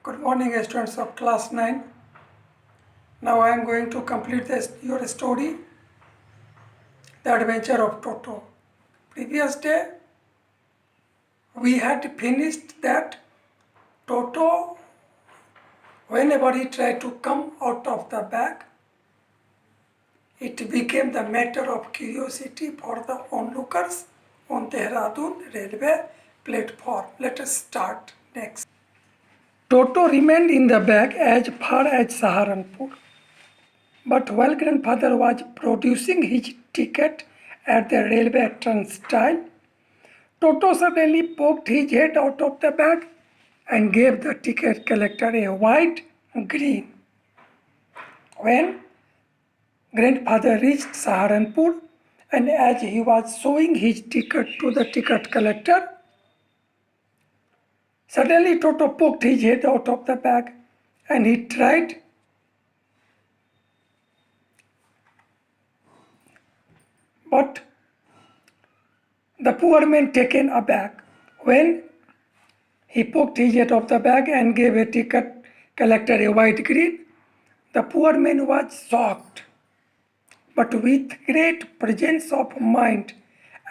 Good morning, students of class 9. Now I am going to complete your story, The Adventure of Toto. Previous day, we had finished that Toto, whenever he tried to come out of the bag, it became the matter of curiosity for the onlookers on Dehradun railway platform. Let us start next. Toto remained in the bag as far as Saharanpur. But while grandfather was producing his ticket at the railway turnstile, Toto suddenly poked his head out of the bag and gave the ticket collector a wide grin. When grandfather reached Saharanpur, and as he was showing his ticket to the ticket collector, suddenly Toto poked his head out of the bag and he tried but the poor man taken aback when he poked his head out of the bag and gave a ticket collector a wide grin. The poor man was shocked, but with great presence of mind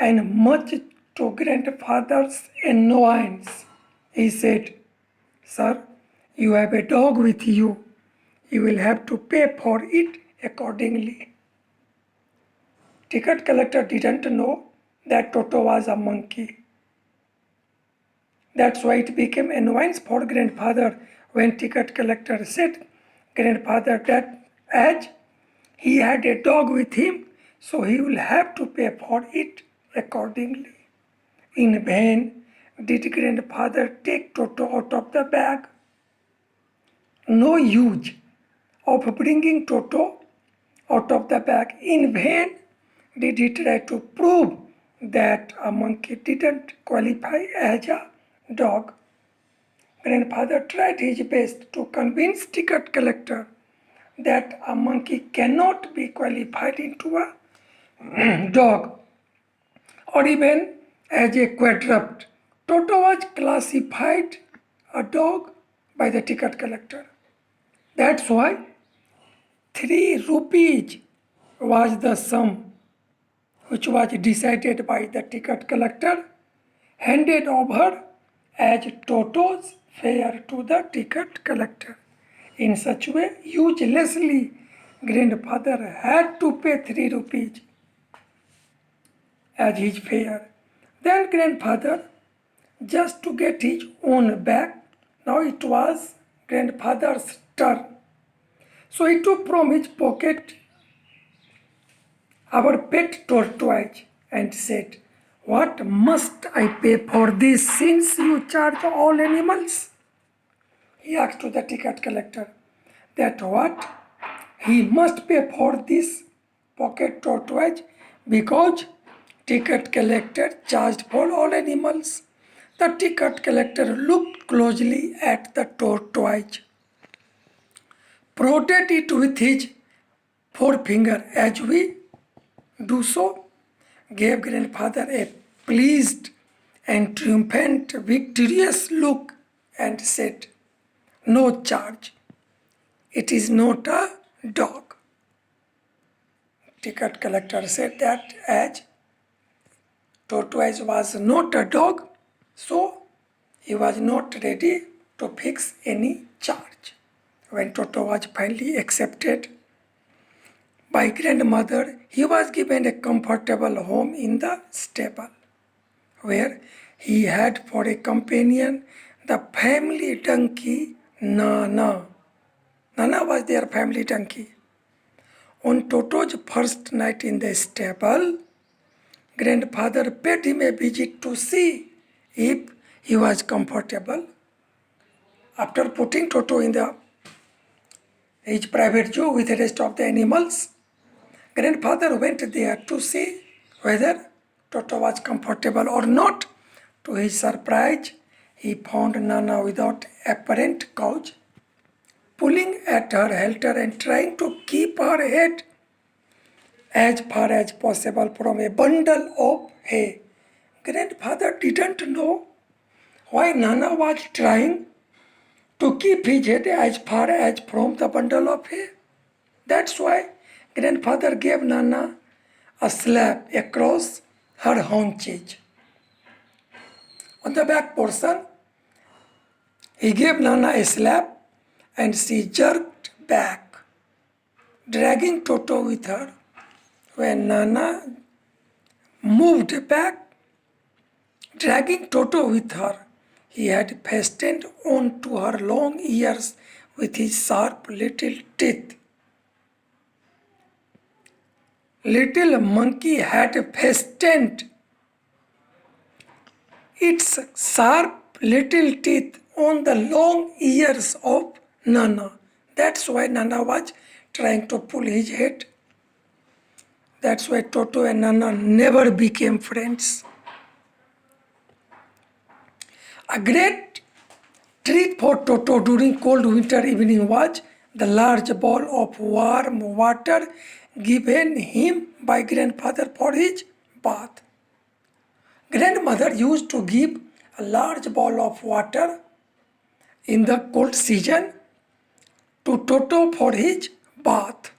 and much to grandfather's annoyance, he said, "Sir, you have a dog with you. You will have to pay for it accordingly." Ticket collector didn't know that Toto was a monkey. That's why it became annoyance for grandfather when ticket collector said, grandfather, that as he had a dog with him, so he will have to pay for it accordingly. In vain did grandfather take Toto out of the bag. No use of bringing Toto out of the bag. In vain did he try to prove that a monkey didn't qualify as a dog. Grandfather tried his best to convince ticket collector that a monkey cannot be qualified into a dog or even as a quadruped. Toto was classified a dog by the ticket collector. That's why 3 rupees was the sum which was decided by the ticket collector, handed over as Toto's fare to the ticket collector. In such way, uselessly, grandfather had to pay 3 rupees as his fare. Then grandfather, just to get his own back, now it was grandfather's turn. So he took from his pocket our pet tortoise and said, "What must I pay for this since you charge all animals?" He asked to the ticket collector that what he must pay for this pocket tortoise because ticket collector charged for all animals. The ticket collector looked closely at the tortoise, prodded it with his forefinger as we do so, gave grandfather a pleased and triumphant victorious look and said, "No charge. It is not a dog." Ticket collector said that as tortoise was not a dog, so he was not ready to fix any charge. When Toto was finally accepted by grandmother, he was given a comfortable home in the stable, where he had for a companion the family donkey Nana. Nana was their family donkey. On Toto's first night in the stable, grandfather paid him a visit to see if he was comfortable. After putting Toto in his private zoo with the rest of the animals, grandfather went there to see whether Toto was comfortable or not. To his surprise, he found Nana without apparent cause, pulling at her halter and trying to keep her head as far as possible from a bundle of hay. Grandfather didn't know why Nana was trying to keep his head as far as from the bundle of hay. That's why grandfather gave Nana a slap across her haunches. On the back portion, he gave Nana a slap and she jerked back, dragging Toto with her. When Nana moved back, dragging Toto with her, he had fastened on to her long ears with his sharp little teeth. Little monkey had fastened its sharp little teeth on the long ears of Nana. That's why Nana was trying to pull his head. That's why Toto and Nana never became friends. A great treat for Toto during cold winter evening was the large bowl of warm water given him by grandfather for his bath. Grandmother used to give a large bowl of water in the cold season to Toto for his bath.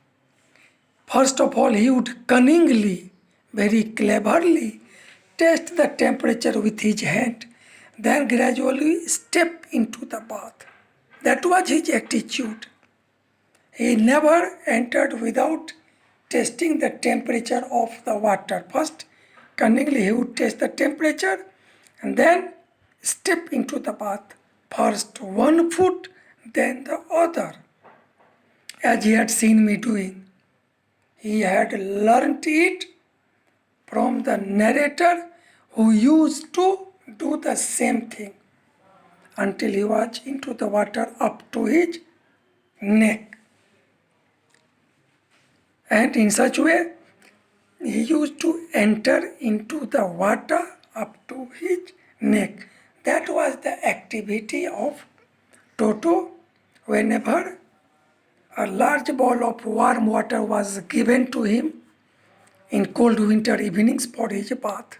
First of all, he would cunningly, very cleverly, test the temperature with his hand, then gradually step into the bath. That was his attitude. He never entered without testing the temperature of the water. First, cunningly he would test the temperature and then step into the bath. First one foot, then the other, as he had seen me doing. He had learnt it from the narrator who used to do the same thing until he was into the water up to his neck. And in such way, he used to enter into the water up to his neck. That was the activity of Toto whenever a large bowl of warm water was given to him in cold winter evenings for his bath.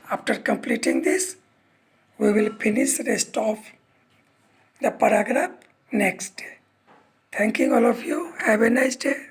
After completing this, we will finish rest of the paragraph next day. Thanking all of you. Have a nice day.